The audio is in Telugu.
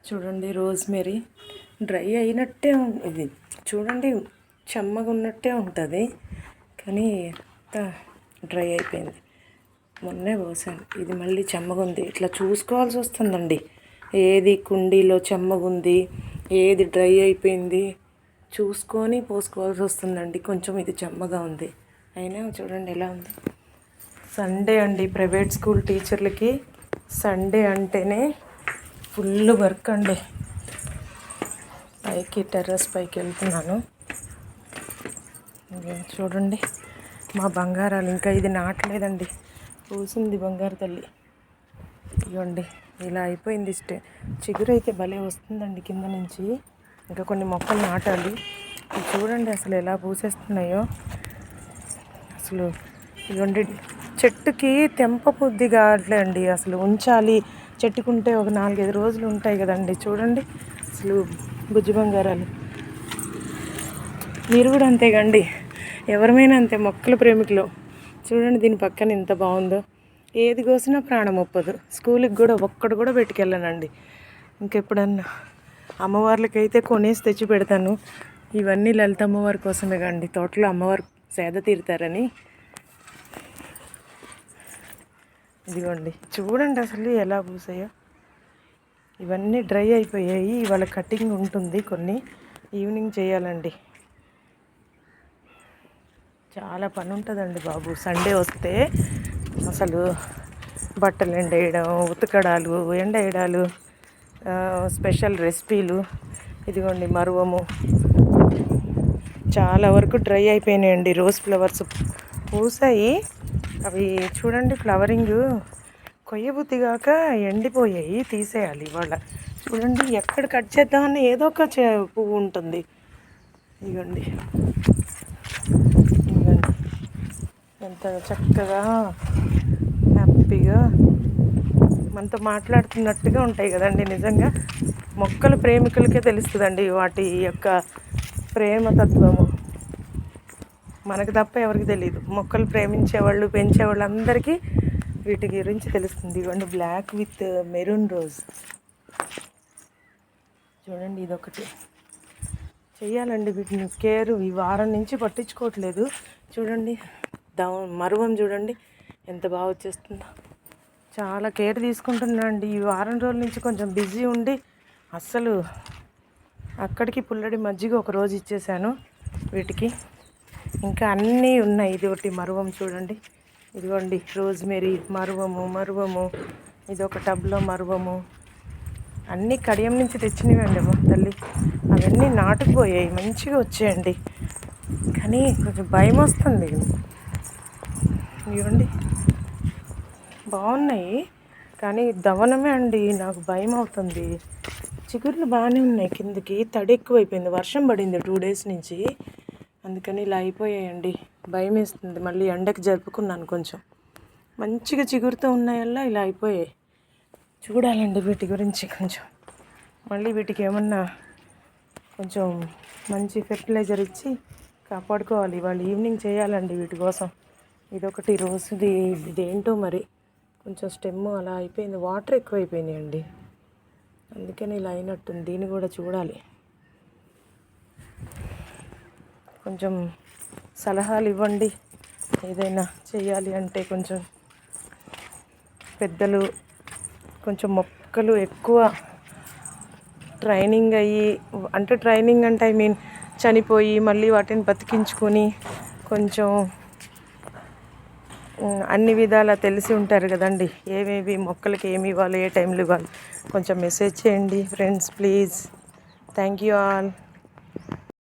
చూడండి రోజ్మెరీ డ్రై అయినట్టే ఇది చూడండి చెమ్మగా ఉన్నట్టే ఉంటుంది కానీ ఎంత డ్రై అయిపోయింది. మొన్నే పోసాను, ఇది మళ్ళీ చెమ్మగుంది. ఇట్లా చూసుకోవాల్సి వస్తుందండి, ఏది కుండీలో చెమ్మగుంది ఏది డ్రై అయిపోయింది చూసుకొని పోసుకోవాల్సి వస్తుందండి. కొంచెం ఇది చెమ్మగా ఉంది అయినా చూడండి ఎలా ఉంది. సండే అండి, ప్రైవేట్ స్కూల్ టీచర్లకి సండే అంటేనే ఫుల్ వర్క్ అండి. పైకి టెర్రస్ పైకి వెళ్తున్నాను. చూడండి మా బంగారాలు, ఇంకా ఇది నాటలేదండి, పూసింది బంగారు తల్లి. ఇవ్వండి ఇలా అయిపోయింది. చిగురు అయితే భలే వస్తుందండి కింద నుంచి. ఇంకా కొన్ని మొక్కలు నాటాలి. చూడండి అసలు ఎలా పూసేస్తున్నాయో. అసలు ఇవ్వండి చెట్టుకి తెంప బుద్ధి కావట్లే అండి. అసలు ఉంచాలి, చెట్టుకుంటే ఒక 4-5 రోజులు ఉంటాయి కదండి. చూడండి అసలు బుజ్జి బంగారాలు. మీరు కూడా అంతేగండి, ఎవరమైనా అంతే, మొక్కల ప్రేమికులు. చూడండి దీని పక్కన ఎంత బాగుందో. ఏది కోసినా ప్రాణం ఒప్పదు. స్కూల్కి కూడా ఒక్కడు కూడా పెట్టుకెళ్ళానండి. ఇంకెప్పుడన్నా అమ్మవార్లకైతే కొనేసి తెచ్చి పెడతాను. ఇవన్నీ లలిత అమ్మవారి కోసమే కండి, తోటలో అమ్మవారు సేద తీరుతారని. ఇదిగోండి చూడండి అసలు ఎలా పూసాయో. ఇవన్నీ డ్రై అయిపోయాయి. ఇవాళ కటింగ్ ఉంటుంది, కొన్ని ఈవినింగ్ చేయాలండి. చాలా పని ఉంటుందండి బాబు సండే వస్తే. అసలు బట్టలు ఎండేయడం, ఉతకడాలు, ఎండేయడాలు, స్పెషల్ రెసిపీలు. ఇదిగోండి మరువము చాలా వరకు డ్రై అయిపోయినాయండి. రోజ్ ఫ్లవర్స్ పూసాయి, అవి చూడండి ఫ్లవరింగ్ కొయ్యబుద్ధి కాక ఎండిపోయాయి, తీసేయాలి ఇవాళ. చూడండి ఎక్కడ కట్ చేద్దామని ఏదో ఒక పువ్వు ఉంటుంది. ఇదిగోండి ఇదిగోండి ఎంత చక్కగా హ్యాపీగా మనతో మాట్లాడుతున్నట్టుగా ఉంటాయి కదండి. నిజంగా మొక్కల ప్రేమికులకే తెలుస్తుందండి వాటి యొక్క ప్రేమతత్వము. మనకు తప్ప ఎవరికి తెలియదు. మొక్కలు ప్రేమించేవాళ్ళు, పెంచేవాళ్ళు అందరికీ వీటి గురించి తెలుస్తుంది. ఇవ్వండి బ్లాక్ విత్ మెరూన్ రోజ్. చూడండి ఇదొకటి చెయ్యాలండి. వీటిని కేరు ఈ వారం నుంచి పట్టించుకోవట్లేదు. చూడండి మరువం చూడండి ఎంత బాగా వచ్చేస్తుందో. చాలా కేర్ తీసుకుంటున్నా అండి. ఈ వారం రోజుల నుంచి కొంచెం బిజీ ఉండి అస్సలు అక్కడికి పుల్లడి మజ్జిగ ఒక రోజు ఇచ్చేసాను వీటికి. ఇంకా అన్నీ ఉన్నాయి. ఇది ఒకటి మరువం చూడండి. ఇదిగోండి రోజ్మెరీ, మరువము. ఇది ఒక టబ్లో మరువము. అన్నీ కడియం నుంచి తెచ్చినవండి మా తల్లి. అవన్నీ నాటుకుపోయాయి, మంచిగా వచ్చాయండి. కానీ కొంచెం భయం వస్తుంది. ఇవ్వండి బాగున్నాయి కానీ దవనమే అండి, నాకు భయం అవుతుంది. చిగుర్లు బాగానే ఉన్నాయి, కిందకి తడి ఎక్కువైపోయింది. వర్షం పడింది 2 days నుంచి, అందుకని ఇలా అయిపోయాయండి. భయం వేస్తుంది. మళ్ళీ ఎండకి జరుపుకున్నాను కొంచెం. మంచిగా చిగురుతో ఉన్నాయల్లా ఇలా అయిపోయాయి. చూడాలండి వీటి గురించి కొంచెం. మళ్ళీ వీటికి ఏమన్నా కొంచెం మంచి ఫెర్టిలైజర్ ఇచ్చి కాపాడుకోవాలి. ఇవాళ ఈవినింగ్ చేయాలండి వీటి కోసం. ఇదొకటి రోజుది, ఇదేంటో మరి కొంచెం స్టెమ్ అలా అయిపోయింది. వాటర్ ఎక్కువైపోయినాయండి, అందుకని ఇలా అయినట్టుంది. దీన్ని కూడా చూడాలి. కొంచెం సలహాలు ఇవ్వండి, ఏదైనా చేయాలి అంటే. కొంచెం పెద్దలు కొంచెం మొక్కలు ఎక్కువ ట్రైనింగ్ అంటే ఐ మీన్ చనిపోయి మళ్ళీ వాటిని బతికించుకొని కొంచెం అన్ని విధాలా తెలిసి ఉంటారు కదండి. ఏమేమి మొక్కలకి ఏమి ఇవ్వాలి, ఏ టైంలో ఇవ్వాలి. కొంచెం మెసేజ్ చేయండి friends please. Thank you all.